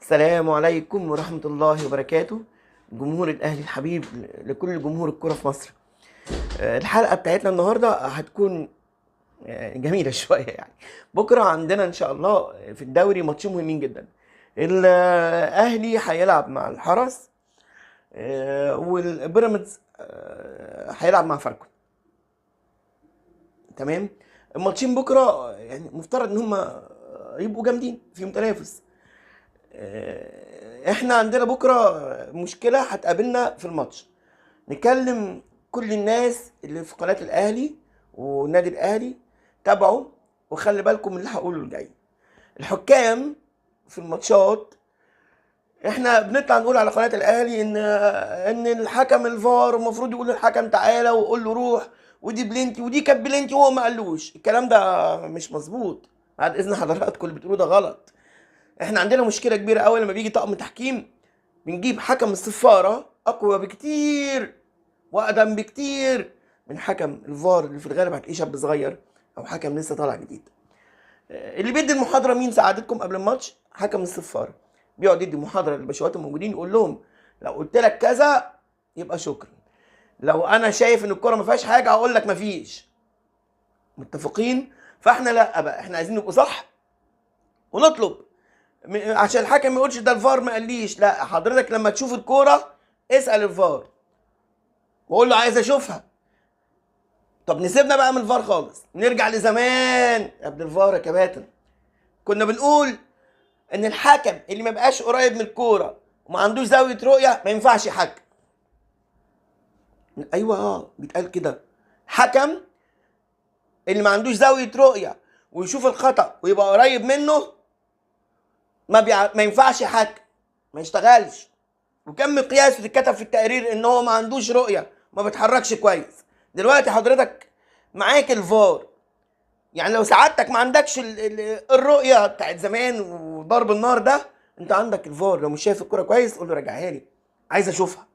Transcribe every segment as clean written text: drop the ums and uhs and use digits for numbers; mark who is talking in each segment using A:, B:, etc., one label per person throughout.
A: السلام عليكم ورحمة الله وبركاته. جمهور الأهلي الحبيب، لكل جمهور الكرة في مصر. الحلقة بتاعتنا النهاردة هتكون جميلة شوية يعني. بكرة عندنا إن شاء الله في الدوري ماتشين مهمين جدا. الأهلي هيلعب مع الحرس، والبيراميدز هيلعب مع فاركو. تمام. الماتشين بكرة يعني مفترض إن هما يبقوا جامدين، فيهم تنافس. احنا عندنا بكره مشكله هتقابلنا في الماتش. نكلم كل الناس اللي في قناه الاهلي والنادي الاهلي، تابعوا وخلي بالكم من اللي هقوله الجاي. الحكام في الماتشات، احنا بنطلع نقول على قناه الاهلي ان الحكم الفار المفروض يقول للحكم تعالى ويقول له روح، ودي بلنتي ودي كانت بلنتي وهو ما قالوش. الكلام ده مش مظبوط، بعد اذن حضراتكم اللي بتقولوه ده غلط. احنا عندنا مشكله كبيره قوي لما بيجي طقم تحكيم، بنجيب حكم الصفاره اقوى بكتير واقدم بكتير من حكم الفار اللي في الغالب هتلاقيه شاب صغير او حكم لسه طالع جديد. اللي بيدي المحاضره مين سعادتكم قبل الماتش؟ حكم الصفاره. بيقعد يدي محاضره للباشوات الموجودين، يقول لهم لو قلت لك كذا يبقى شكرا، لو انا شايف ان الكره ما فيهاش حاجه هقول لك ما فيش. متفقين؟ فاحنا لا بقى، احنا عايزين نبقى صح ونطلب عشان الحكم ما يقولش ده الفار ما قاليش. لا، حضرتك لما تشوف الكوره اسال الفار وقول له عايز اشوفها. طب نسيبنا بقى من الفار خالص، نرجع لزمان قبل الفار يا كباتن. كنا بنقول ان الحكم اللي ما بقاش قريب من الكوره وما عندوش زاويه رؤيه ما ينفعش يحكم. ايوه بيتقال كده. حكم اللي ما عندوش زاويه رؤيه ويشوف الخطا ويبقى قريب منه ما ينفعش يحكم، ما يشتغلش. وكم مقياس بتتكتب في التقرير ان هو ما عندوش رؤيه، ما بيتحركش كويس. دلوقتي حضرتك معاك الفار، يعني لو سعادتك ما عندكش الرؤيه بتاعت زمان وضرب النار ده، انت عندك الفار. لو مش شايف الكوره كويس قول له راجعها لي عايز اشوفها.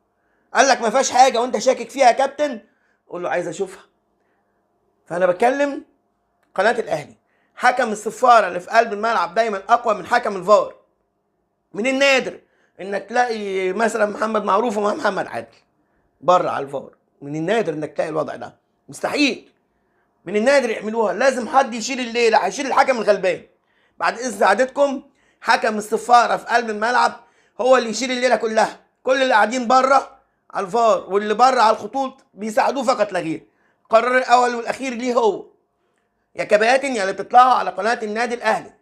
A: قال لك ما فيهاش حاجه وانت شاكك فيها يا كابتن، قول له عايز اشوفها. فانا بكلم قناه الاهلي، حكم الصفاره اللي في قلب الملعب دايما اقوى من حكم الفار. من النادر انك تلاقي مثلا محمد معروف ومع محمد عادل بره على الفار. من النادر انك تلاقي الوضع ده، مستحيل. من النادر يعملوها. لازم حد يشيل الليله، هيشيل الحكم الغلبان. بعد اذن سعادتكم، حكم الصفاره في قلب الملعب هو اللي يشيل الليله كلها. كل اللي قاعدين بره على الفار واللي بره على الخطوط بيساعدوه فقط لا غير. القرار الاول والاخير ليه هو. يا كباتن يا اللي بتطلعوا على قناه النادي الاهلي،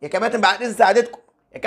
A: يا كباتن بعد اذن سعادتكم،